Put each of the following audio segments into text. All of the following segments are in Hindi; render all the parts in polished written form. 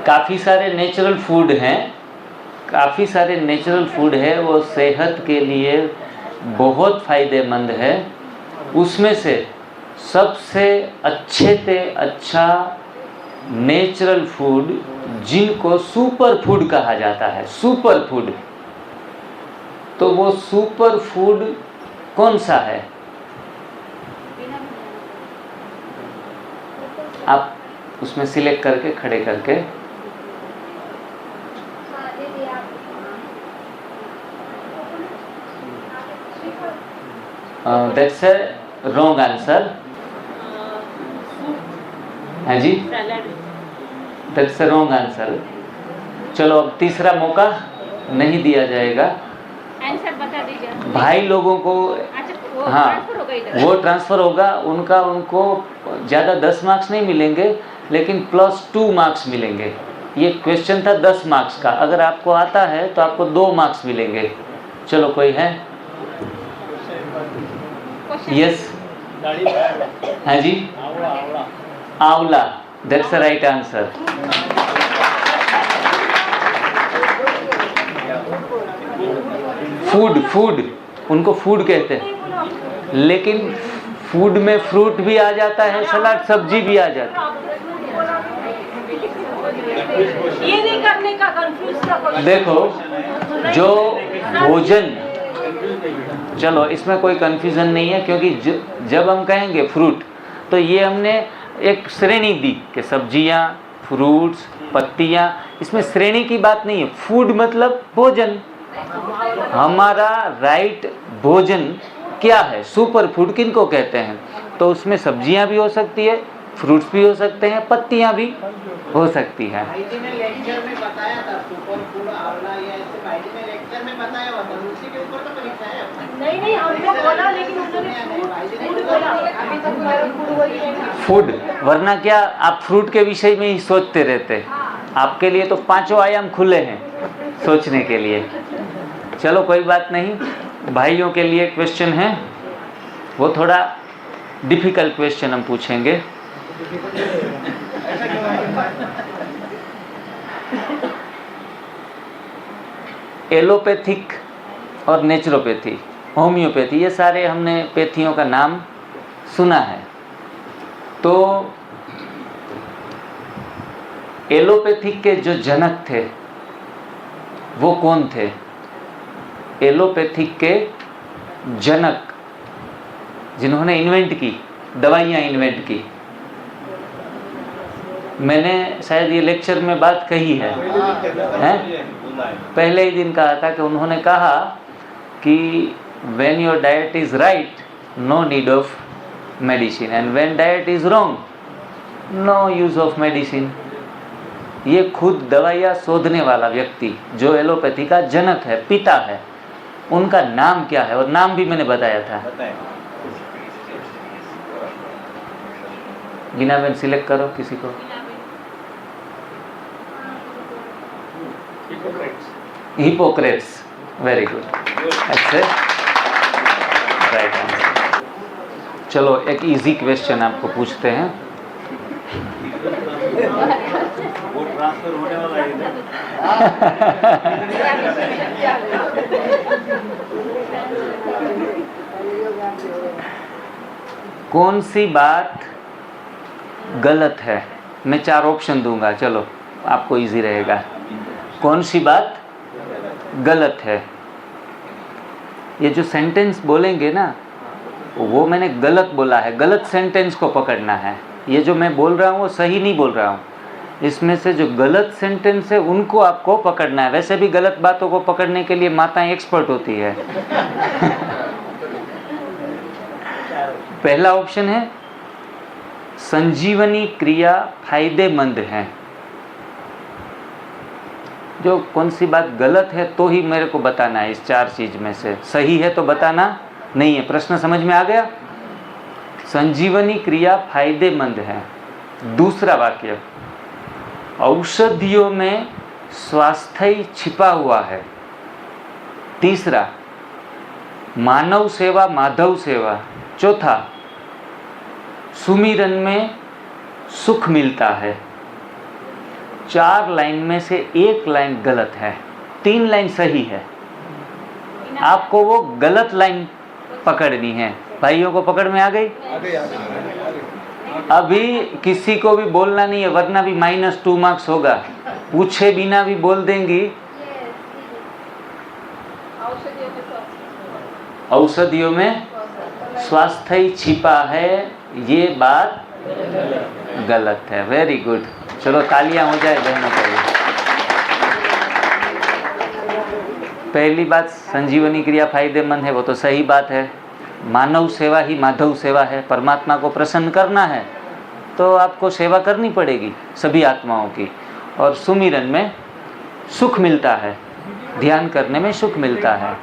काफ़ी सारे नेचुरल फूड हैं, काफ़ी सारे नेचुरल फूड है, वो सेहत के लिए बहुत फ़ायदेमंद है। उसमें से सबसे अच्छे से अच्छा नेचुरल फूड जिनको सुपर फूड कहा जाता है, सुपर फूड, तो वो सुपर फूड कौन सा है? आप उसमें सिलेक्ट करके खड़े करके दैट्स ए रॉन्ग आंसर। हाँ जी, दैट्स ए रॉन्ग आंसर। चलो अब तीसरा मौका नहीं दिया जाएगा। आंसर बता दीजिए भाई लोगों को। हाँ, वो ट्रांसफ़र होगा उनका, उनको ज़्यादा 10 मार्क्स नहीं मिलेंगे, लेकिन +2 मार्क्स मिलेंगे। ये क्वेश्चन था 10 मार्क्स का, अगर आपको आता है तो आपको 2 मार्क्स मिलेंगे। चलो कोई है? यस, हाँ जी, आंवला, that's the right answer. Food, food, उनको फूड कहते हैं, लेकिन फूड में फ्रूट भी आ जाता है, सलाद सब्जी भी आ जाती है। ये नहीं करने का कंफ्यूज। देखो जो भोजन, चलो इसमें कोई कंफ्यूजन नहीं है, क्योंकि जब हम कहेंगे फ्रूट तो ये हमने एक श्रेणी दी कि सब्जियां, फ्रूट्स, पत्तियां, इसमें श्रेणी की बात नहीं है। फूड मतलब भोजन, हमारा राइट भोजन क्या है, सुपर फूड किनको कहते हैं? तो उसमें सब्जियां भी हो सकती है, फ्रूट्स भी हो सकते हैं, पत्तियां भी हो सकती हैं। लेक्चर में बताया था सुपर फूड आंवला, ये ऐसे भाईजी ने लेक्चर में बताया हुआ था, उसी के ऊपर तो परीक्षा है। नहीं हमने बोला, लेकिन उन्होंने फूड बोला, अभी तक मेरा फूड वही है फूड, वरना क्या आप फ्रूट के विषय में ही सोचते रहते? आपके लिए तो 5 आयाम खुले हैं सोचने के लिए। चलो कोई बात नहीं, भाइयों के लिए क्वेश्चन है, वो थोड़ा डिफिकल्ट क्वेश्चन हम पूछेंगे। एलोपैथिक और नेचुरोपैथी, होम्योपैथी, ये सारे हमने पैथियों का नाम सुना है। तो एलोपैथिक के जो जनक थे वो कौन थे? एलोपैथिक के जनक, जिन्होंने इन्वेंट की, दवाइयाँ इन्वेंट की, मैंने शायद ये लेक्चर में बात कही है, पहले ही दिन कहा था कि उन्होंने कहा कि when your diet is right, no need of medicine, and when diet is wrong, no use of medicine। ये खुद दवाइयाँ शोधने वाला व्यक्ति जो एलोपैथी का जनक है, पिता है, उनका नाम क्या है? और नाम भी मैंने बताया था। बिना में सिलेक्ट करो किसी को। हिपोक्रेट्स, वेरी गुड, अच्छे, राइट आंसर। चलो एक इजी क्वेश्चन आपको पूछते हैं। वो ट्रांसफर होने वाला है। कौन सी बात गलत है? मैं 4 ऑप्शन दूंगा, चलो आपको इजी रहेगा। कौन सी बात गलत है? ये जो सेंटेंस बोलेंगे ना, वो मैंने गलत बोला है, गलत सेंटेंस को पकड़ना है। ये जो मैं बोल रहा हूँ वो सही नहीं बोल रहा हूँ, इसमें से जो गलत सेंटेंस है उनको आपको पकड़ना है। वैसे भी गलत बातों को पकड़ने के लिए माताएं एक्सपर्ट होती है। पहला ऑप्शन है संजीवनी क्रिया फायदेमंद है। जो कौन सी बात गलत है तो ही मेरे को बताना है, इस 4 चीज में से सही है तो बताना नहीं है। प्रश्न समझ में आ गया? संजीवनी क्रिया फायदेमंद है। दूसरा वाक्य, औषधियों में स्वास्थ्य छिपा हुआ है। तीसरा, मानव सेवा माधव सेवा। चौथा, सुमिरन में सुख मिलता है। 4 लाइन में से 1 लाइन गलत है, 3 लाइन सही है। आपको वो गलत लाइन पकड़नी है। भाइयों को पकड़ में आ गई? अभी किसी को भी बोलना नहीं है, वरना भी -2 मार्क्स होगा। पूछे बिना भी बोल देंगी। औषधियों में स्वास्थ्य छिपा है, ये बात गलत है। वेरी गुड, चलो तालियां हो जाए बहनों के लिए। पहली बात, संजीवनी क्रिया फायदेमंद है, वो तो सही बात है। मानव सेवा ही माधव सेवा है। परमात्मा को प्रसन्न करना है तो आपको सेवा करनी पड़ेगी सभी आत्माओं की। और सुमिरन में सुख मिलता है, ध्यान करने में सुख मिलता है।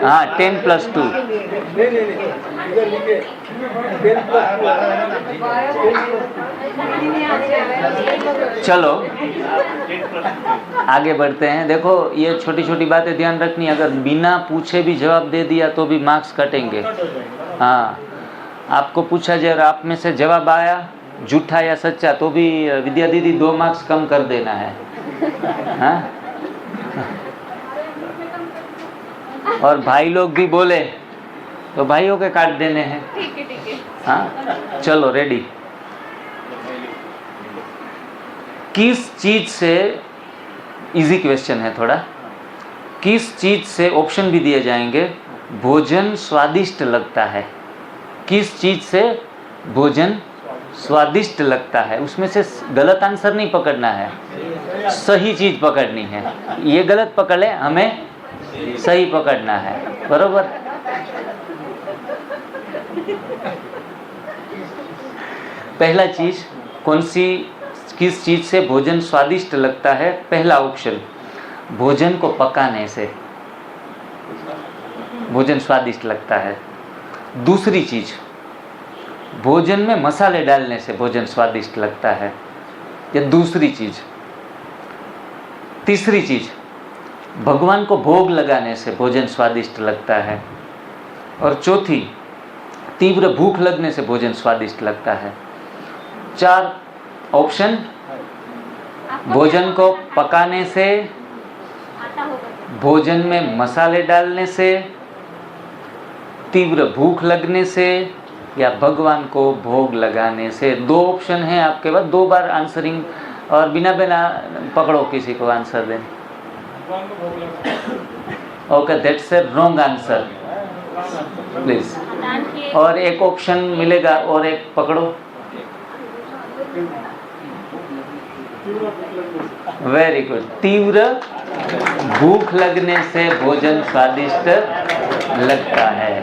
हाँ 10+2। चलो आगे बढ़ते हैं। देखो ये छोटी छोटी बातें ध्यान रखनी। अगर बिना पूछे भी जवाब दे दिया तो भी मार्क्स कटेंगे। हाँ, आपको पूछा जाए और आप में से जवाब आया झूठा या सच्चा तो भी विद्या दीदी 2 मार्क्स कम कर देना है। हाँ? और भाई लोग भी बोले तो भाइयों के काट देने हैं। ठीक है। हाँ चलो रेडी। किस चीज से, इजी क्वेश्चन है थोड़ा, किस चीज से, ऑप्शन भी दिए जाएंगे, भोजन स्वादिष्ट लगता है? किस चीज से भोजन स्वादिष्ट लगता है? उसमें से गलत आंसर नहीं पकड़ना है, सही चीज पकड़नी है। ये गलत पकड़े, हमें सही पकड़ना है, बरोबर? पहला चीज कौन सी, किस चीज से भोजन स्वादिष्ट लगता है? पहला ऑप्शन, भोजन को पकाने से भोजन स्वादिष्ट लगता है। दूसरी चीज, भोजन में मसाले डालने से भोजन स्वादिष्ट लगता है, ये दूसरी चीज। तीसरी चीज, भगवान को भोग लगाने से भोजन स्वादिष्ट लगता है। और चौथी, तीव्र भूख लगने से भोजन स्वादिष्ट लगता है। 4 ऑप्शन, भोजन को पकाने से, भोजन में मसाले डालने से, तीव्र भूख लगने से, या भगवान को भोग लगाने से। 2 ऑप्शन हैं आपके पास, 2 बार आंसरिंग, और बिना पकड़ो किसी को आंसर दें। Okay, that's a wrong answer please. और एक ऑप्शन मिलेगा, और एक पकड़ो। वेरी गुड, तीव्र भूख लगने से भोजन स्वादिष्ट लगता है।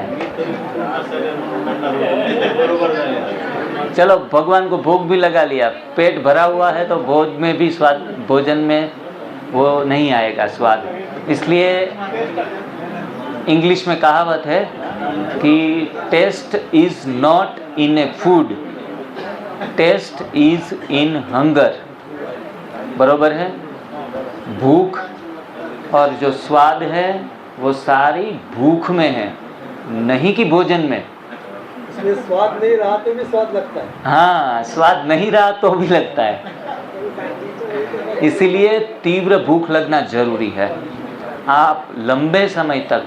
चलो भगवान को भोग भी लगा लिया, पेट भरा हुआ है तो भोज में भी स्वाद, भोजन में वो नहीं आएगा स्वाद। इसलिए इंग्लिश में कहावत है कि taste is not in a food, taste is in hunger. बरोबर है? भूख और जो स्वाद है वो सारी भूख में है, नहीं कि भोजन में। इसलिए स्वाद नहीं रहा तो भी स्वाद लगता है। हाँ, स्वाद नहीं रहा तो भी लगता है। इसीलिए तीव्र भूख लगना जरूरी है। आप लंबे समय तक,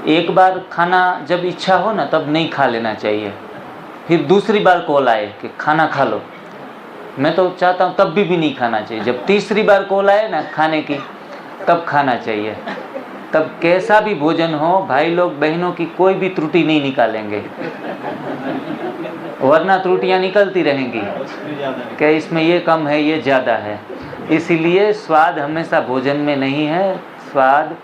एक बार खाना जब इच्छा हो ना तब नहीं खा लेना चाहिए, फिर दूसरी बार कॉल आए कि खाना खा लो, मैं तो चाहता हूँ तब भी नहीं खाना चाहिए। जब तीसरी बार कॉल आए ना खाने की, तब खाना चाहिए। तब कैसा भी भोजन हो, भाई लोग बहनों की कोई भी त्रुटि नहीं निकालेंगे, वरना त्रुटियां निकलती रहेंगी कि इसमें ये कम है, ये ज़्यादा है। इसीलिए स्वाद हमेशा भोजन में नहीं है, स्वाद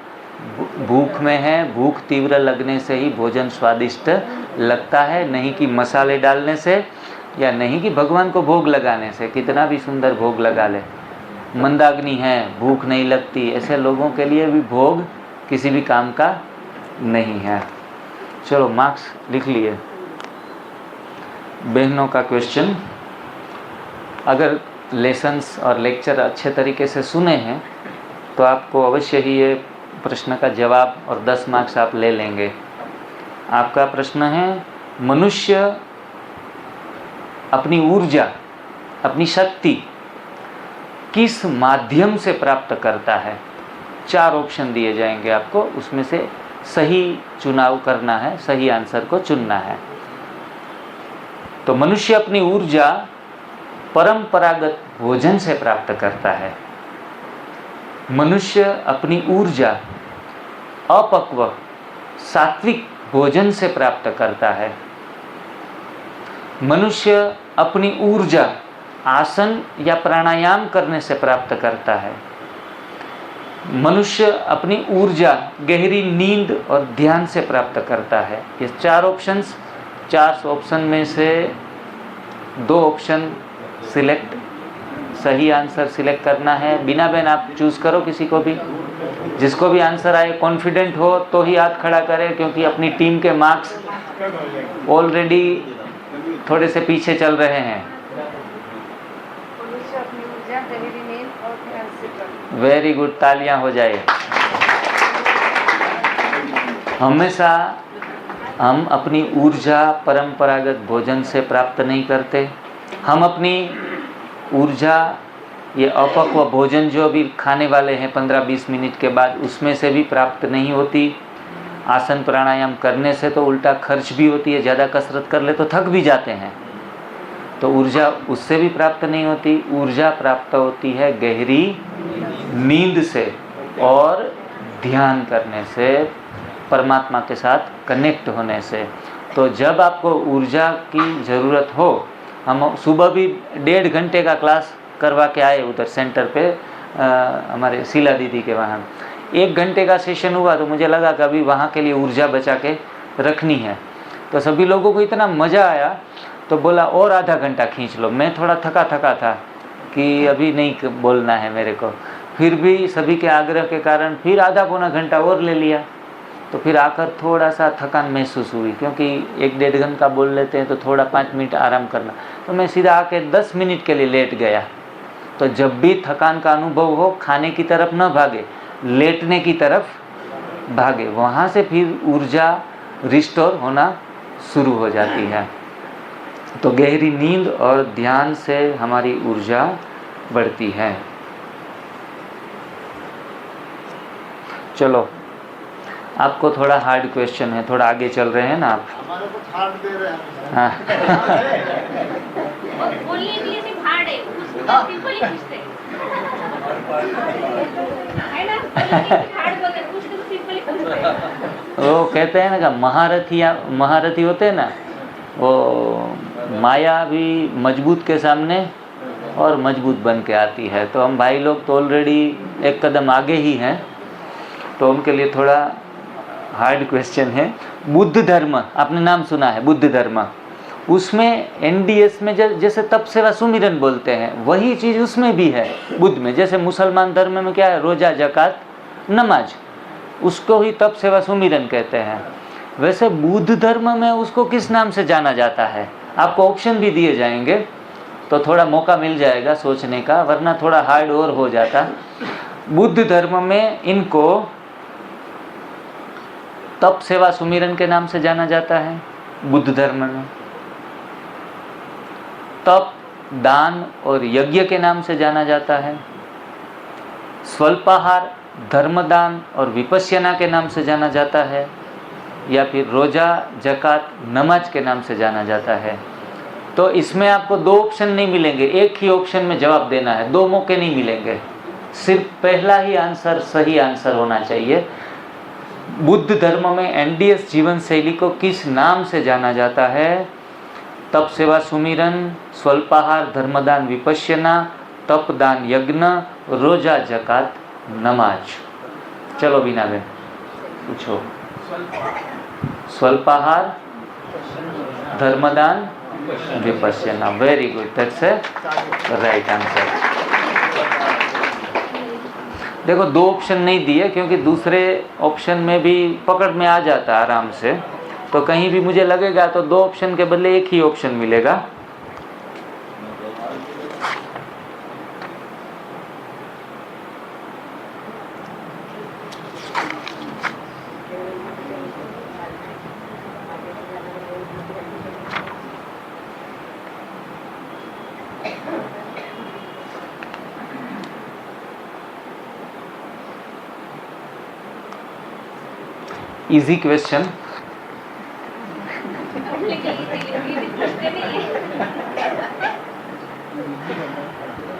भूख में है। भूख तीव्र लगने से ही भोजन स्वादिष्ट लगता है, नहीं कि मसाले डालने से, या नहीं कि भगवान को भोग लगाने से। कितना भी सुंदर भोग लगा ले, मंदाग्नि है, भूख नहीं लगती, ऐसे लोगों के लिए भी भोग किसी भी काम का नहीं है। चलो मार्क्स लिख लिए। बहनों का क्वेश्चन, अगर लेसन्स और लेक्चर अच्छे तरीके से सुने हैं तो आपको अवश्य ही ये प्रश्न का जवाब और 10 मार्क्स आप ले लेंगे। आपका प्रश्न है, मनुष्य अपनी ऊर्जा, अपनी शक्ति किस माध्यम से प्राप्त करता है? 4 ऑप्शन दिए जाएंगे आपको, उसमें से सही चुनाव करना है, सही आंसर को चुनना है। तो मनुष्य अपनी ऊर्जा परंपरागत भोजन से प्राप्त करता है। मनुष्य अपनी ऊर्जा अपक्व सात्विक भोजन से प्राप्त करता है। मनुष्य अपनी ऊर्जा आसन या प्राणायाम करने से प्राप्त करता है। मनुष्य अपनी ऊर्जा गहरी नींद और ध्यान से प्राप्त करता है। ये 4 ऑप्शंस, 4 ऑप्शन में से 2 ऑप्शन सिलेक्ट, सही आंसर सिलेक्ट करना है। बिना बहन आप चूज़ करो किसी को भी, जिसको भी आंसर आए, कॉन्फिडेंट हो तो ही हाथ खड़ा करें, क्योंकि अपनी टीम के मार्क्स ऑलरेडी थोड़े से पीछे चल रहे हैं। वेरी गुड, तालियां हो जाए। हमेशा हम अपनी ऊर्जा परंपरागत भोजन से प्राप्त नहीं करते। हम अपनी ऊर्जा ये अपक्व भोजन जो भी खाने वाले हैं 15-20 मिनट के बाद, उसमें से भी प्राप्त नहीं होती। आसन प्राणायाम करने से तो उल्टा खर्च भी होती है, ज़्यादा कसरत कर ले तो थक भी जाते हैं, तो ऊर्जा उससे भी प्राप्त नहीं होती। ऊर्जा प्राप्त होती है गहरी नींद से और ध्यान करने से, परमात्मा के साथ कनेक्ट होने से। तो जब आपको ऊर्जा की ज़रूरत हो, हम सुबह भी 1.5 घंटे का क्लास करवा के आए उधर सेंटर पे, हमारे शीला दीदी के वहाँ 1 घंटे का सेशन हुआ, तो मुझे लगा कि अभी वहाँ के लिए ऊर्जा बचा के रखनी है। तो सभी लोगों को इतना मज़ा आया, तो बोला और आधा घंटा खींच लो। मैं थोड़ा थका था कि अभी नहीं बोलना है मेरे को, फिर भी सभी के आग्रह के कारण फिर आधा पौना घंटा और ले लिया। तो फिर आकर थोड़ा सा थकान महसूस हुई, क्योंकि 1-1.5 घंटा बोल लेते हैं तो थोड़ा 5 मिनट आराम करना। तो मैं सीधा आके 10 मिनट के लिए लेट गया। तो जब भी थकान का अनुभव हो, खाने की तरफ न भागे, लेटने की तरफ भागे, वहाँ से फिर ऊर्जा रिस्टोर होना शुरू हो जाती है। तो गहरी नींद और ध्यान से हमारी ऊर्जा बढ़ती है। चलो, आपको थोड़ा हार्ड क्वेश्चन है, थोड़ा आगे चल रहे हैं ना आप। हमारे को हार्ड दे रहे हैं। हाँ। बोलने के लिए सिर्फ हार्ड है, उसको सिंपल ही पूछते हैं, है ना? बोलने के लिए हार्ड बोलते हैं, उसको सिंपल ही पूछते हैं। वो कहते हैं ना कि महारथी होते हैं ना, वो माया भी मजबूत के सामने और मजबूत बन के आती है। तो हम भाई लोग तो ऑलरेडी एक कदम आगे ही हैं, तो उनके लिए थोड़ा हार्ड क्वेश्चन है। बुद्ध धर्म, आपने नाम सुना है बुद्ध धर्म, उसमें NDS में जैसे तप सेवा सुमिरन बोलते हैं, वही चीज़ उसमें भी है बुद्ध में। जैसे मुसलमान धर्म में क्या है, रोजा जकात नमाज, उसको ही तप सेवा सुमिरन कहते हैं। वैसे बुद्ध धर्म में उसको किस नाम से जाना जाता है? आपको ऑप्शन भी दिए जाएंगे, तो थोड़ा मौका मिल जाएगा सोचने का, वरना थोड़ा हार्ड और हो जाता। बुद्ध धर्म में इनको तप सेवा सुमिरन के नाम से जाना जाता है। बुद्ध धर्म में तप, दान और यज्ञ के नाम से जाना जाता है। स्वल्पाहार, धर्मदान और विपश्यना के नाम से जाना जाता है, या फिर रोजा जकात नमाज के नाम से जाना जाता है। तो इसमें आपको 2 ऑप्शन नहीं मिलेंगे, एक ही ऑप्शन में जवाब देना है, 2 मौके नहीं मिलेंगे। सिर्फ पहला ही आंसर सही आंसर होना चाहिए। बुद्ध धर्म में NDS जीवन शैली को किस नाम से जाना जाता है? तप सेवा सुमिरन, स्वल्पाहार, धर्मदान विपश्यना, तप दान यज्ञ, रोजा जकात नमाज। चलो बीना बहन पूछो। स्वल्पाहार, धर्मदान विपश्यना। Very good, that's a right answer. देखो 2 ऑप्शन नहीं दिए, क्योंकि दूसरे ऑप्शन में भी पकड़ में आ जाता आराम से, तो कहीं भी मुझे लगेगा तो 2 ऑप्शन के बदले एक ही ऑप्शन मिलेगा। Easy question. लेकिन ये पूछते नहीं है।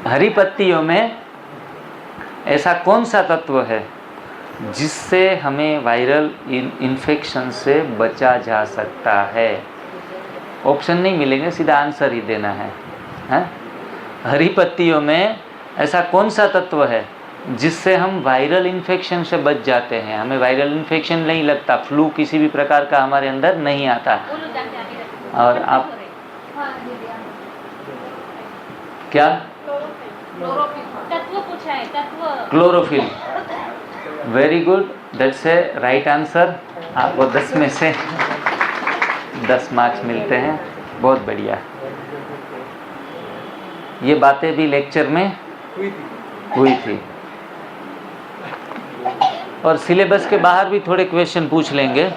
हरी पत्तियों में ऐसा कौन सा तत्व है जिससे हमें वायरल इन्फेक्शन से बचा जा सकता है? ऑप्शन नहीं मिलेंगे, सीधा आंसर ही देना है, हैं? हरी पत्तियों में ऐसा कौन सा तत्व है जिससे हम वायरल इन्फेक्शन से बच जाते हैं? हमें वायरल इन्फेक्शन नहीं लगता, फ्लू किसी भी प्रकार का हमारे अंदर नहीं आता। और आप क्या? तत्व पूछा है, तत्व। Chlorophyll. Very good, that's a right answer. आपको 10 में से 10 मार्क्स मिलते हैं, बहुत बढ़िया। ये बातें भी लेक्चर में हुई थी और सिलेबस के बाहर भी थोड़े क्वेश्चन पूछ लेंगे।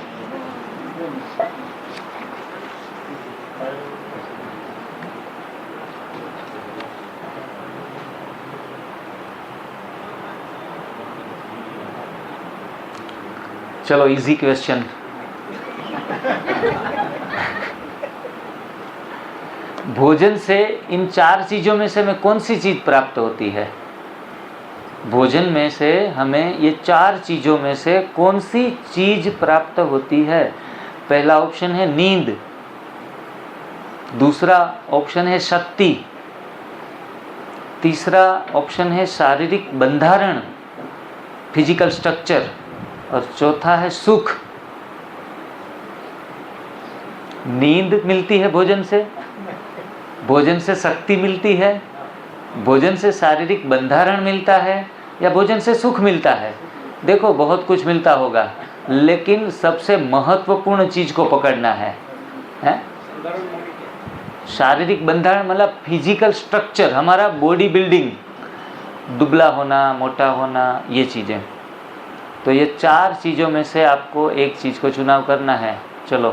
चलो इजी क्वेश्चन। भोजन से इन 4 चीज़ों में से हमें कौन सी चीज़ प्राप्त होती है? भोजन में से हमें ये 4 चीज़ों में से कौन सी चीज़ प्राप्त होती है? पहला ऑप्शन है नींद, दूसरा ऑप्शन है शक्ति, तीसरा ऑप्शन है शारीरिक बंधारण, फिजिकल स्ट्रक्चर, और चौथा है सुख। नींद मिलती है भोजन से, भोजन से शक्ति मिलती है, भोजन से शारीरिक बंधारण मिलता है, या भोजन से सुख मिलता है? देखो बहुत कुछ मिलता होगा, लेकिन सबसे महत्वपूर्ण चीज को पकड़ना है, हैं? शारीरिक बंधारण मतलब फिजिकल स्ट्रक्चर, हमारा बॉडी बिल्डिंग, दुबला होना, मोटा होना, ये चीजें। तो ये 4 चीजों में से आपको एक चीज को चुनाव करना है। चलो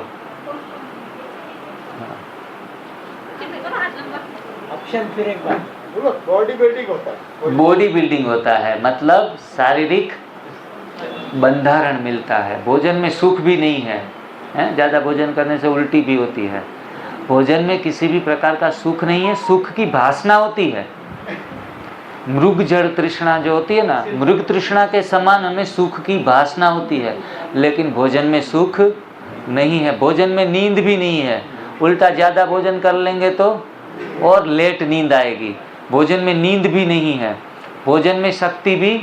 ऑप्शन फिर एक बार बोलो। बॉडी बिल्डिंग होता है। बॉडी बिल्डिंग होता है मतलब शारीरिक बंधारण मिलता है। भोजन में सुख भी नहीं है, हैं? ज़्यादा भोजन करने से उल्टी भी होती है। भोजन में किसी भी प्रकार का सुख नहीं है, सुख की भासना होती है। मृग जड़ तृष्णा जो होती है ना, मृग तृष्णा के समान हमें सुख की भासना होती है, लेकिन भोजन में सुख नहीं है। भोजन में नींद भी नहीं है, उल्टा ज़्यादा भोजन कर लेंगे तो और लेट नींद आएगी। भोजन में नींद भी नहीं है, भोजन में शक्ति भी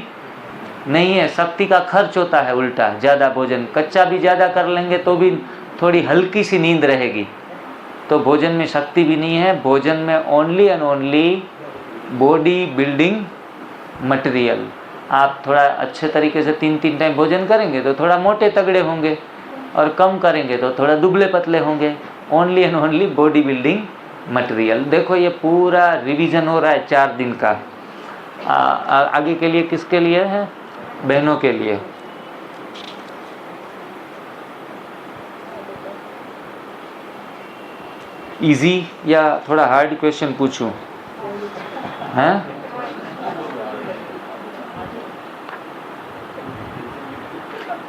नहीं है, शक्ति का खर्च होता है उल्टा। ज़्यादा भोजन, कच्चा भी ज़्यादा कर लेंगे तो भी थोड़ी हल्की सी नींद रहेगी। तो भोजन में शक्ति भी नहीं है, भोजन में only and only body building material. आप थोड़ा अच्छे तरीके से 3-3 टाइम भोजन करेंगे तो थोड़ा मोटे तगड़े होंगे, और कम करेंगे तो थोड़ा दुबले पतले होंगे। Only and only body building material. देखो ये पूरा रिवीजन हो रहा है 4 दिन का। आगे के लिए किसके लिए है? बहनों के लिए। इजी या थोड़ा हार्ड क्वेश्चन पूछूं? हैं?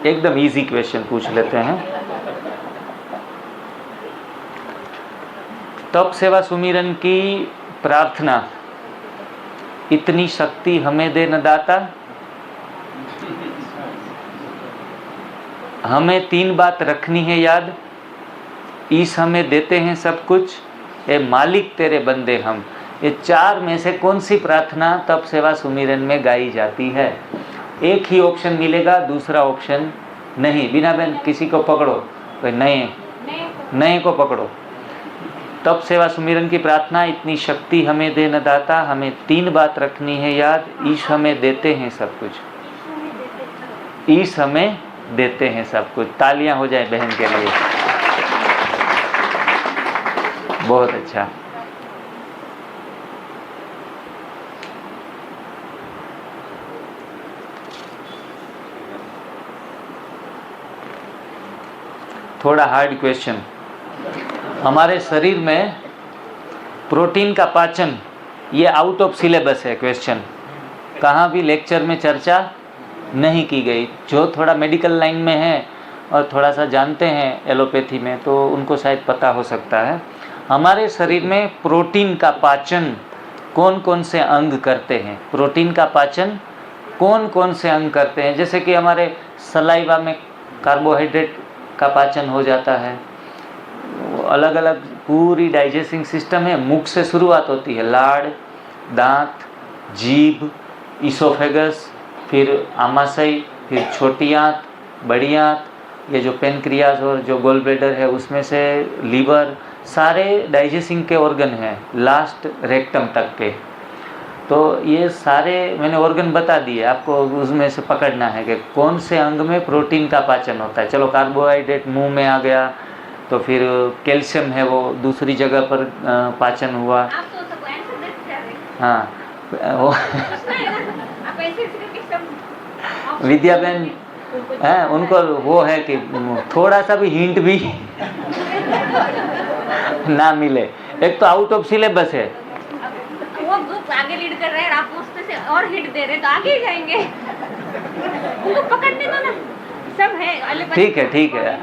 एकदम इजी क्वेश्चन पूछ लेते हैं। तप सेवा सुमिरन की प्रार्थना, इतनी शक्ति हमें दे न दाता। हमें 3 बात रखनी है याद, ईश हमें देते हैं सब कुछ, ए मालिक तेरे बंदे हम। ये 4 में से कौन सी प्रार्थना तप सेवा सुमिरन में गाई जाती है? एक ही ऑप्शन मिलेगा, दूसरा ऑप्शन नहीं। बिना बहन किसी को पकड़ो, कोई नए को पकड़ो। तप सेवा सुमिरन की प्रार्थना, इतनी शक्ति हमें दे न दाता, हमें 3 बात रखनी है याद, ईश हमें देते हैं सब कुछ। ईश हमें देते हैं सब कुछ। तालियां हो जाए बहन के लिए। बहुत अच्छा। थोड़ा हार्ड क्वेश्चन। हमारे शरीर में प्रोटीन का पाचन, ये आउट ऑफ सिलेबस है क्वेश्चन, कहाँ भी लेक्चर में चर्चा नहीं की गई। जो थोड़ा मेडिकल लाइन में है और थोड़ा सा जानते हैं एलोपैथी में तो उनको शायद पता हो सकता है। हमारे शरीर में प्रोटीन का पाचन कौन कौन से अंग करते हैं? प्रोटीन का पाचन कौन कौन से अंग करते हैं? जैसे कि हमारे सलाइवा में कार्बोहाइड्रेट का पाचन हो जाता है, अलग अलग पूरी डाइजेस्टिंग सिस्टम है। मुख से शुरुआत होती है, लाड़, दांत, जीभ, इसोफेगस, फिर आमाशय, फिर छोटी आंत, बड़ी आंत, ये जो पेनक्रियाज और जो गोल ब्लैडर है उसमें से लीवर, सारे डाइजेस्टिंग के ऑर्गन हैं लास्ट रेक्टम तक के। तो ये सारे मैंने ऑर्गन बता दिए, आपको उसमें से पकड़ना है कि कौन से अंग में प्रोटीन का पाचन होता है। चलो कार्बोहाइड्रेट मुंह में आ गया, तो फिर कैल्शियम है वो दूसरी जगह पर पाचन हुआ। आप तो सबको आंसर देते जा रहे हैं। हाँ वो आप ऐसे करके सब विद्या बहन हैं, उनको वो है कि थोड़ा सा भी हिंट भी ना मिले। एक तो आउट ऑफ सिलेबस है, वो ग्रुप आगे लीड कर रहे हैं, आप उसमें से और हिट दे रहे हैं तो आगे ही जाएंगे। उनको पकड़ने दो ना, सब है अलग। ठीक है,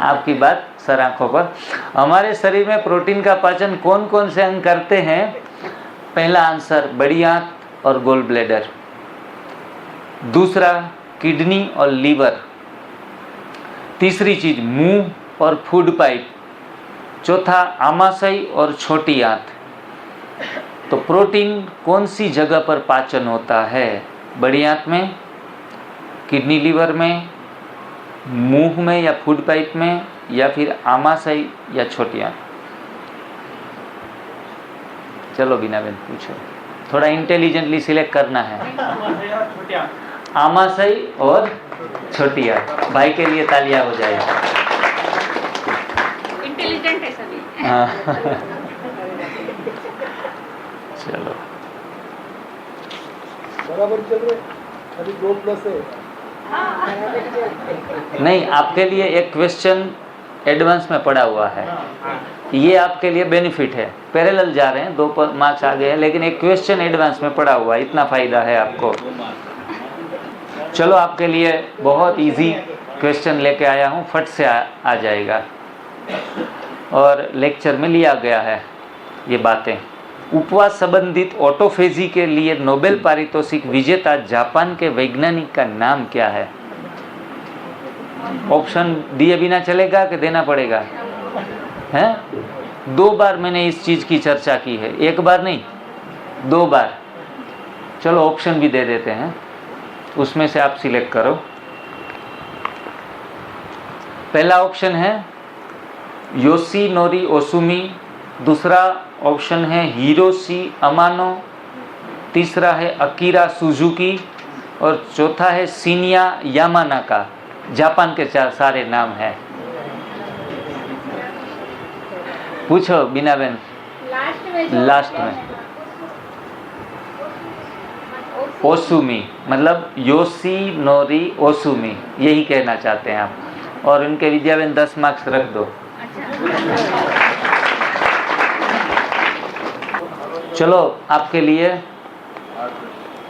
आपकी बात सर आंखों पर। हमारे शरीर में प्रोटीन का पाचन कौन कौन से अंग करते हैं? पहला आंसर बड़ी आंत और गोल ब्लैडर, दूसरा किडनी और लीवर, तीसरी चीज मुंह और फूड पाइप, चौथा आमाशय और छोटी आंत। तो प्रोटीन कौन सी जगह पर पाचन होता है? बड़ी आंत में, किडनी लीवर में, मुंह में या फूड पाइप में, या फिर आमाशय या छोटी आंत? चलो बीना बहन पूछो, थोड़ा इंटेलिजेंटली सिलेक्ट करना है। आमाशय और छोटी आंत। भाई के लिए तालियां हो जाए। इंटेलिजेंट है सभी। हाँ चलो बराबर चल रहे, अभी 2+ है। नहीं, आपके लिए एक क्वेश्चन एडवांस में पड़ा हुआ है, ये आपके लिए बेनिफिट है। पैरेलल जा रहे हैं, 2 मार्क्स आ गए हैं, लेकिन एक क्वेश्चन एडवांस में पड़ा हुआ है, इतना फायदा है आपको। चलो आपके लिए बहुत इजी क्वेश्चन लेके आया हूँ, फट से आ जाएगा। और लेक्चर में लिया गया है ये बातें। उपवास संबंधित ऑटोफेजी के लिए नोबेल पारितोषिक विजेता जापान के वैज्ञानिक का नाम क्या है? ऑप्शन दिए बिना चलेगा कि देना पड़ेगा? हैं? 2 बार मैंने इस चीज की चर्चा की है, 1 बार नहीं 2 बार। चलो ऑप्शन भी दे देते हैं, उसमें से आप सिलेक्ट करो। पहला ऑप्शन है योशिनोरी ओसुमी, दूसरा ऑप्शन है हिरोशी अमानो, तीसरा है अकीरा सुजुकी और चौथा है शिन्या यामानाका। जापान के 4 सारे नाम हैं। पूछो बीना बहन। लास्ट में ओसुमी, मतलब योशिनोरी ओसुमी, यही कहना चाहते हैं आप। और उनके विद्या बहन 10 मार्क्स रख दो। चलो आपके लिए,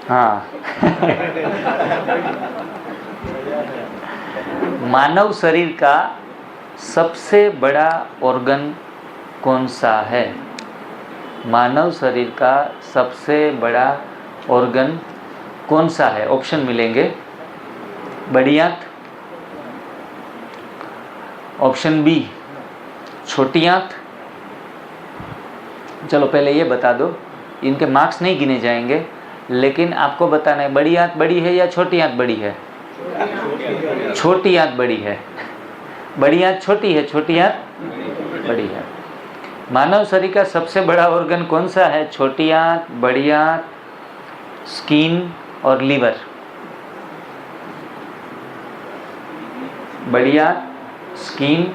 हाँ मानव शरीर का सबसे बड़ा ऑर्गन कौन सा है? मानव शरीर का सबसे बड़ा ऑर्गन कौन सा है? ऑप्शन मिलेंगे। बड़ी आंत, ऑप्शन बी छोटी आंत। चलो पहले ये बता दो, इनके मार्क्स नहीं गिने जाएंगे, लेकिन आपको बताना है बड़ी आंत बड़ी है या छोटी आंत बड़ी है? छोटी आंत बड़ी है। बड़ी आंत छोटी है, छोटी आंत बड़ी है। मानव शरीर का सबसे बड़ा ऑर्गन कौन सा है? छोटी आंत, बड़ी आंत, स्किन और लीवर। बड़ी आंत, स्किन,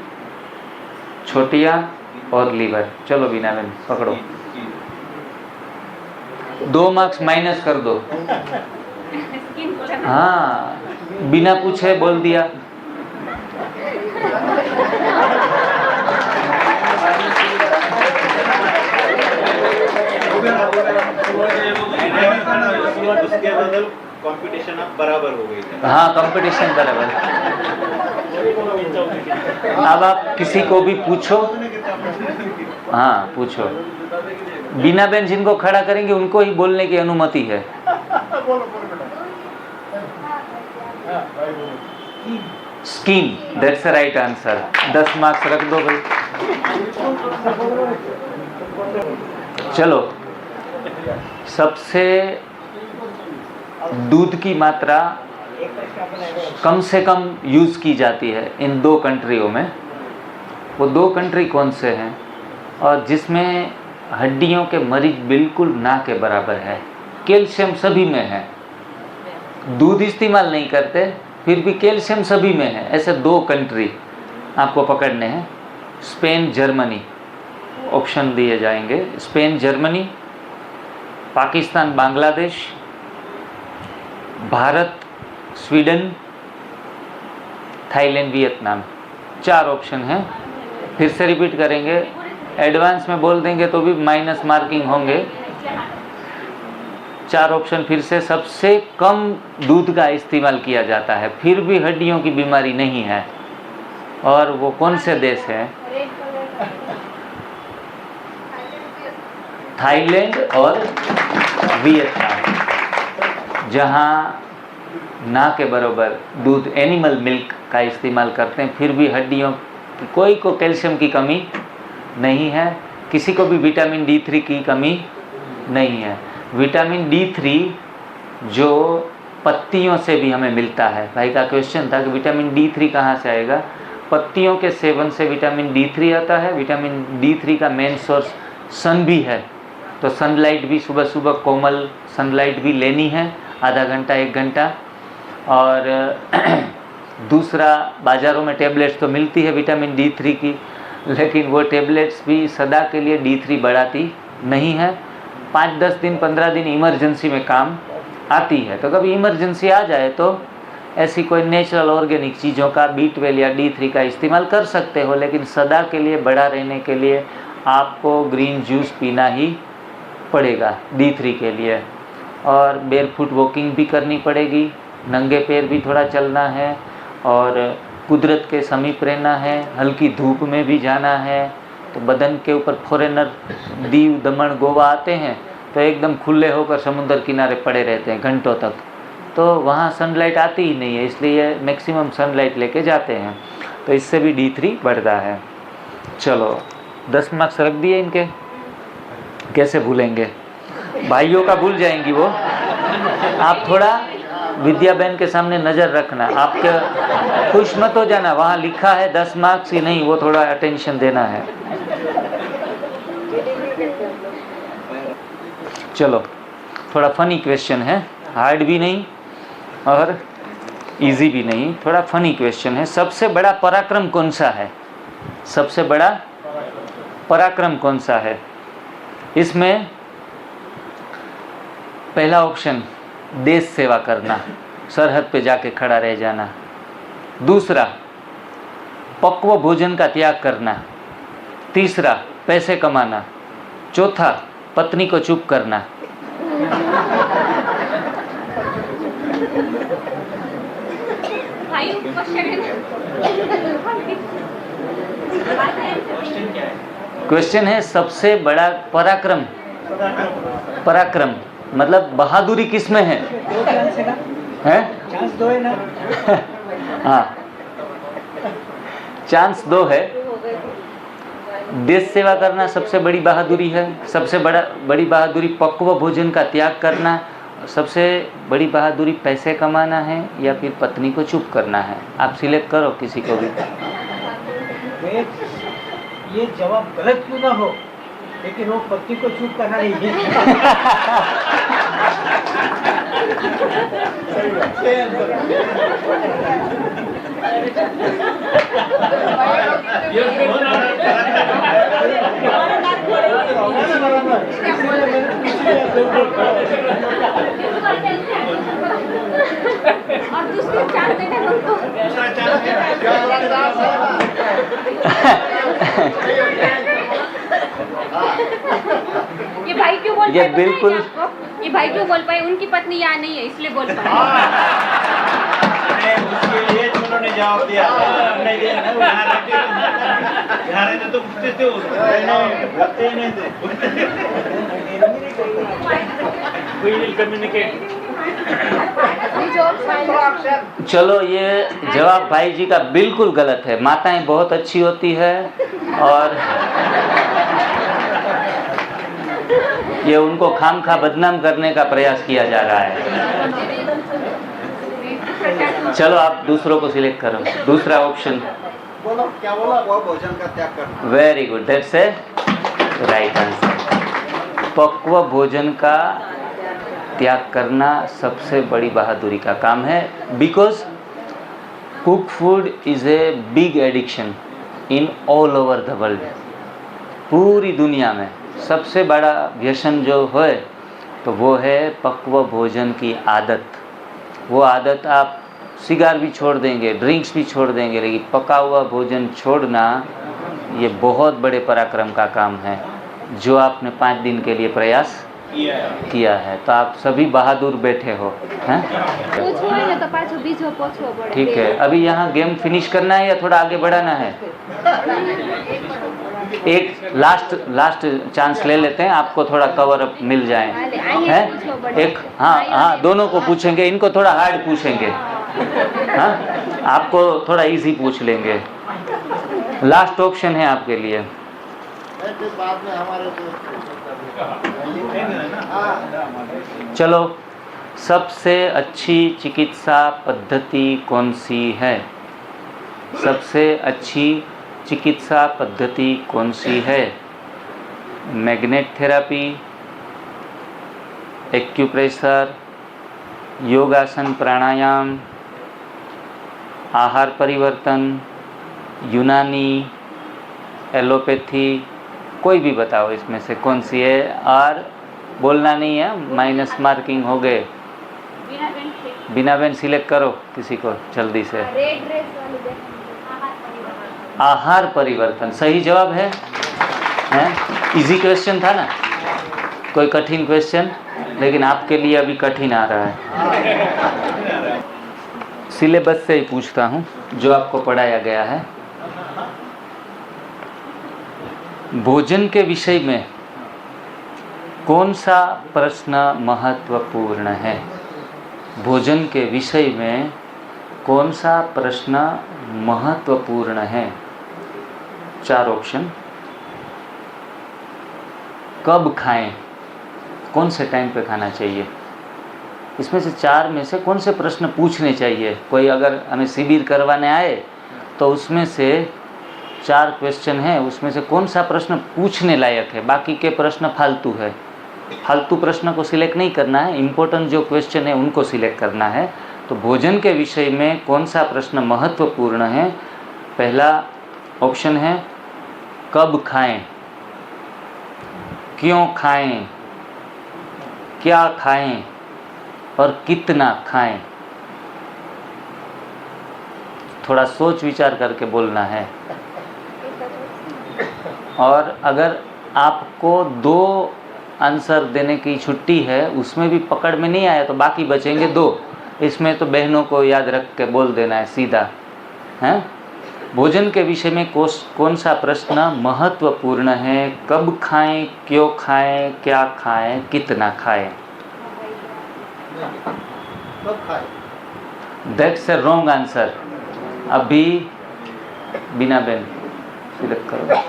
छोटी आंत और लीवर। चलो बीना बहन पकड़ो, 2 मार्क्स माइनस कर दो। हाँ, बिना पूछे बोल दिया। उसके बदल कंपटीशन अब बराबर हो गई है। हाँ कंपटीशन बराबर। अब आप किसी को भी पूछो, हाँ पूछो, बीना बेन जिनको खड़ा करेंगे उनको ही बोलने की अनुमति है। बोलो बेटा। हाँ भाई बोलो। Scheme, that's the right answer. 10 marks रख दो भाई। चलो, सबसे दूध की मात्रा कम से कम यूज की जाती है इन 2 कंट्रियों में, वो 2 कंट्री कौन से हैं और जिसमें हड्डियों के मरीज बिल्कुल ना के बराबर है, कैल्शियम सभी में है, दूध इस्तेमाल नहीं करते फिर भी कैल्शियम सभी में है, ऐसे 2 कंट्री आपको पकड़ने हैं। स्पेन, जर्मनी, ऑप्शन दिए जाएंगे। Spain, Germany, Pakistan, Bangladesh, Bharat, Sweden, Thailand, Vietnam. 4 option हैं। फिर से रिपीट करेंगे, एडवांस में बोल देंगे तो भी माइनस मार्किंग होंगे। 4 ऑप्शन फिर से। सबसे कम दूध का इस्तेमाल किया जाता है फिर भी हड्डियों की बीमारी नहीं है, और वो कौन से देश है? थाईलैंड और वियतनाम, जहाँ ना के बराबर दूध, एनिमल मिल्क का इस्तेमाल करते हैं फिर भी हड्डियों की कोई को कैल्शियम की कमी नहीं है, किसी को भी विटामिन D3 की कमी नहीं है। विटामिन D3 जो पत्तियों से भी हमें मिलता है, भाई का क्वेश्चन था कि विटामिन D3 कहाँ से आएगा? पत्तियों के सेवन से विटामिन D3 आता है। विटामिन D3 का मेन सोर्स सन भी है, तो सनलाइट भी सुबह सुबह कोमल सनलाइट भी लेनी है, आधा घंटा 1 घंटा। और दूसरा, बाज़ारों में टेबलेट्स तो मिलती है विटामिन D3 की, लेकिन वो टेबलेट्स भी सदा के लिए D3 बढ़ाती नहीं है। 5-10 दिन 15 दिन इमरजेंसी में काम आती है, तो कभी इमरजेंसी आ जाए तो ऐसी कोई नेचुरल ऑर्गेनिक चीज़ों का B12 या D3 का इस्तेमाल कर सकते हो, लेकिन सदा के लिए बड़ा रहने के लिए आपको ग्रीन जूस पीना ही पड़ेगा D3 के लिए। और बेयरफुट वॉकिंग भी करनी पड़ेगी, नंगे पैर भी थोड़ा चलना है, और कुदरत के समीप रहना है, हल्की धूप में भी जाना है। तो बदन के ऊपर फॉरेनर दीव, दमन, गोवा आते हैं तो एकदम खुले होकर समुद्र किनारे पड़े रहते हैं घंटों तक, तो वहाँ सनलाइट आती ही नहीं है, इसलिए मैक्सिमम सनलाइट लेके जाते हैं, तो इससे भी D3 बढ़ता है। चलो, 10 मार्क्स रख दिए इनके, कैसे भूलेंगे? भाइयों का भूल जाएंगी वो। आप थोड़ा विद्या बहन के सामने नज़र रखना, आपके खुश मत हो जाना, वहाँ लिखा है 10 मार्क्स ही नहीं, वो थोड़ा अटेंशन देना है। चलो, थोड़ा फनी क्वेश्चन है, हार्ड भी नहीं और इजी भी नहीं, थोड़ा फनी क्वेश्चन है। सबसे बड़ा पराक्रम कौन सा है? सबसे बड़ा पराक्रम कौन सा है? इसमें पहला ऑप्शन देश सेवा करना, सरहद पे जाके खड़ा रह जाना। दूसरा, पक्व भोजन का त्याग करना। तीसरा, पैसे कमाना। चौथा, पत्नी को चुप करना। भाई क्वेश्चन है सबसे बड़ा पराक्रम। पराक्रम मतलब बहादुरी किस में है? चांस 2 है ना? हाँ, चांस 2 है। देश सेवा करना सबसे बड़ी बहादुरी है, सबसे बड़ी बहादुरी पक्व भोजन का त्याग करना, सबसे बड़ी बहादुरी पैसे कमाना है, या फिर पत्नी को चुप करना है। आप सिलेक्ट करो किसी को भी। ये जवाब गलत क्यों ना हो, लेकिन वो पत्नी को चुप करना नहीं है। और दूसरी चांस देने हमको। ये भाई क्यों बोल ये पाए? बिल्कुल, ये भाई क्यों बोल पाए? उनकी पत्नी यहाँ नहीं है इसलिए बोल पाए। उसके लिए उन्होंने जवाब दिया नहीं दिया ना, यहाँ रहते तो पूछते थे बोलते ही नहीं थे। We will communicate. चलो, ये जवाब भाई जी का बिल्कुल गलत है। माताएं बहुत अच्छी होती है और ये उनको खामखा बदनाम करने का प्रयास किया जा रहा है। चलो, आप दूसरों को सिलेक्ट करो। दूसरा ऑप्शन। बोलो क्या बोला? वो भोजन का त्याग करना। Very good, that's a right answer. पक्व भोजन का त्याग करना सबसे बड़ी बहादुरी का काम है, because cook food is a big addiction in all over the world. पूरी दुनिया में सबसे बड़ा व्यसन जो है तो वो है पक्व भोजन की आदत। वो आदत आप सिगार भी छोड़ देंगे, ड्रिंक्स भी छोड़ देंगे, लेकिन पका हुआ भोजन छोड़ना ये बहुत बड़े पराक्रम का काम है, जो आपने 5 दिन के लिए प्रयास किया है। तो आप सभी बहादुर बैठे हो, हैं? ठीक है, अभी यहाँ गेम फिनिश करना है या थोड़ा आगे बढ़ाना है? एक लास्ट चांस ले लेते हैं, आपको थोड़ा कवर अप मिल जाए, हैं? एक हाँ, दोनों को पूछेंगे, इनको थोड़ा हार्ड पूछेंगे, हाँ, आपको थोड़ा इजी पूछ लेंगे। लास्ट ऑप्शन है आपके लिए। बाद में हमारे चलो, सबसे अच्छी चिकित्सा पद्धति कौन सी है? सबसे अच्छी चिकित्सा पद्धति कौन सी है? मैग्नेट थेरापी, एक्यूप्रेशर, योगासन प्राणायाम, आहार परिवर्तन, यूनानी, एलोपैथी, कोई भी बताओ इसमें से कौन सी है। और बोलना नहीं है, माइनस मार्किंग हो गए। बिना बेन सिलेक्ट करो किसी को जल्दी से। आहार परिवर्तन सही जवाब है, इजी क्वेश्चन था ना, कोई कठिन क्वेश्चन, लेकिन आपके लिए अभी कठिन आ रहा है। सिलेबस से ही पूछता हूँ जो आपको पढ़ाया गया है। भोजन के विषय में कौन सा प्रश्न महत्वपूर्ण है? भोजन के विषय में कौन सा प्रश्न महत्वपूर्ण है? 4 ऑप्शन। कब खाएं? कौन से टाइम पे खाना चाहिए? इसमें से 4 में से कौन से प्रश्न पूछने चाहिए? कोई अगर हमें शिविर करवाने आए तो उसमें से 4 क्वेश्चन हैं, उसमें से कौन सा प्रश्न पूछने लायक है? बाकी के प्रश्न फालतू है। फालतू प्रश्न को सिलेक्ट नहीं करना है, इम्पोर्टेंट जो क्वेश्चन है उनको सिलेक्ट करना है। तो भोजन के विषय में कौन सा प्रश्न महत्वपूर्ण है? पहला ऑप्शन है कब खाएं, क्यों खाएं, क्या खाएं और कितना खाएं। थोड़ा सोच विचार करके बोलना है। और अगर आपको 2 आंसर देने की छुट्टी है, उसमें भी पकड़ में नहीं आया तो बाकी बचेंगे 2। इसमें तो बहनों को याद रख के बोल देना है सीधा, हैं? भोजन के विषय में कौन सा प्रश्न महत्वपूर्ण है? कब खाएं, क्यों खाएं, क्या खाएं, कितना खाएं। कब खाए? That's a wrong answer. अभी बिना बेन सिलेक्ट करो।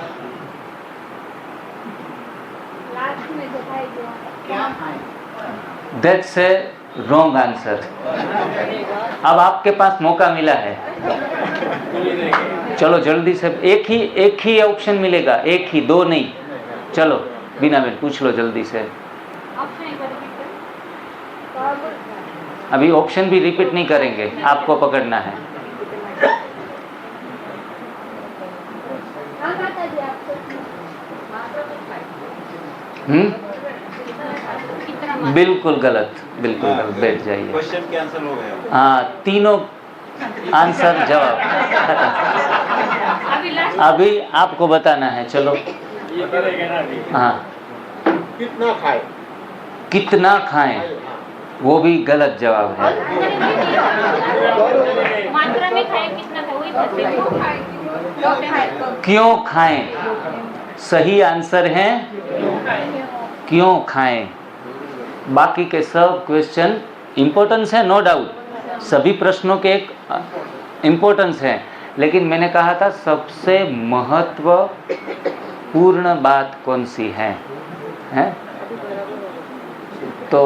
क्या खाएं? That's a wrong answer. अब आपके पास मौका मिला है, चलो जल्दी से। एक ही ऑप्शन मिलेगा, एक ही, 2 नहीं। चलो बिना बेन पूछ लो जल्दी से। अभी ऑप्शन भी रिपीट नहीं करेंगे, आपको पकड़ना है। बिल्कुल गलत, बिल्कुल गलत। बैठ जाइए। क्वेश्चन के आंसर हो गया। हाँ, तीनों आंसर जवाब। अभी आपको बताना है, चलो। ये करेगा ना अभी। हाँ, कितना खाए? कितना खाएं? वो भी गलत जवाब है। मात्रा में खाए कितना था वही पूछे। क्यों खाएं, सही आंसर है क्यों खाएं। बाकी के सब क्वेश्चन इम्पोर्टेंस है, नो डाउट, सभी प्रश्नों के एक इम्पोर्टेंस है, लेकिन मैंने कहा था सबसे महत्वपूर्ण बात कौन सी है, हैं? तो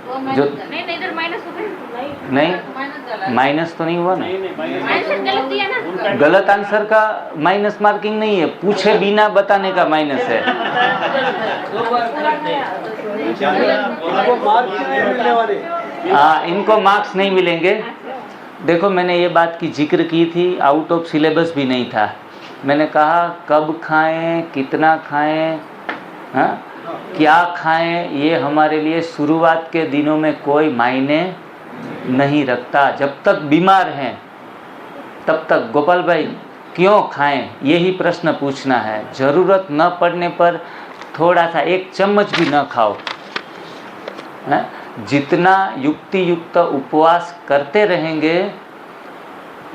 जो नहीं इधर माइनस हो गया। नहीं, माइनस तो नहीं हुआ ना, आंसर गलत दिया ना। गलत आंसर का माइनस मार्किंग नहीं है, पूछे बिना बताने का माइनस है। वो मार्क्स नहीं मिलने वाले। हाँ, इनको मार्क्स नहीं मिलेंगे। देखो मैंने ये बात की जिक्र की थी, आउट ऑफ सिलेबस भी नहीं था। मैंने कहा कब खाएं, कितना खाएं, हाँ? क्या खाएं, ये हमारे लिए शुरुआत के दिनों में कोई मायने नहीं रखता। जब तक बीमार हैं तब तक गोपाल भाई क्यों खाएं, यही प्रश्न पूछना है। ज़रूरत न पड़ने पर थोड़ा सा एक चम्मच भी न खाओ, है? जितना युक्ति युक्त उपवास करते रहेंगे,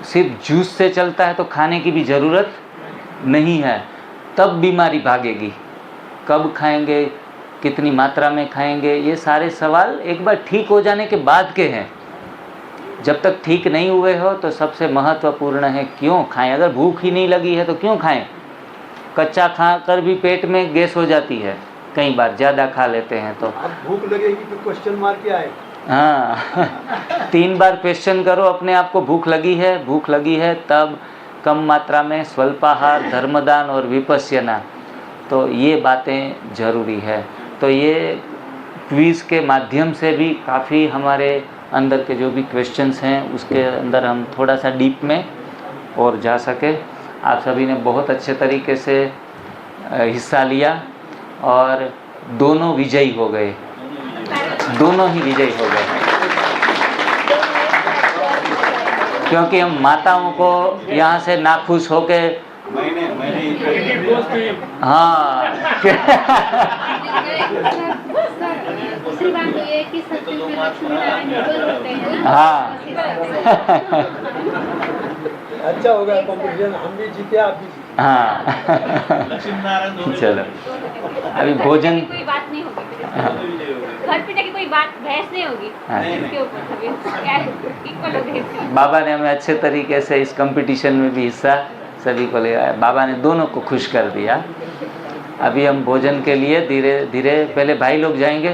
सिर्फ जूस से चलता है तो खाने की भी ज़रूरत नहीं है, तब बीमारी भागेगी। कब खाएंगे, कितनी मात्रा में खाएंगे, ये सारे सवाल एक बार ठीक हो जाने के बाद के हैं। जब तक ठीक नहीं हुए हो तो सबसे महत्वपूर्ण है क्यों खाएं। अगर भूख ही नहीं लगी है तो क्यों खाएं। कच्चा खा कर भी पेट में गैस हो जाती है, कई बार ज़्यादा खा लेते हैं तो। अब भूख लगेगी तो क्वेश्चन मार्क क्या है? हाँ 3 बार क्वेश्चन करो अपने आप को, भूख लगी है, तब कम मात्रा में स्वल्पाहार, धर्मदान और विपश्यना, तो ये बातें ज़रूरी है। तो ये क्विज़ के माध्यम से भी काफ़ी हमारे अंदर के जो भी क्वेश्चंस हैं उसके अंदर हम थोड़ा सा डीप में और जा सके। आप सभी ने बहुत अच्छे तरीके से हिस्सा लिया और दोनों विजयी हो गए, दोनों ही विजयी हो गए, क्योंकि हम माताओं को यहाँ से नाखुश होके हाँ दूसरी बात ये है कि सत्य में लक्ष्मीनारायण डबल होते हैं ना। हाँ अच्छा हो गया कॉम्पिटिशन, हम भी जीते आप भी जीते। हाँ चलो अभी भोजन, कोई बात नहीं होगी, घर पे जाके कोई बात बहस नहीं होगी इसके ऊपर, सभी क्या इक्वल हो गए। बाबा ने हमें अच्छे तरीके से इस कंपटीशन में भी हिस्सा सभी को ले आया, बाबा ने दोनों को खुश कर दिया। अभी हम भोजन के लिए धीरे धीरे, पहले भाई लोग जाएंगे।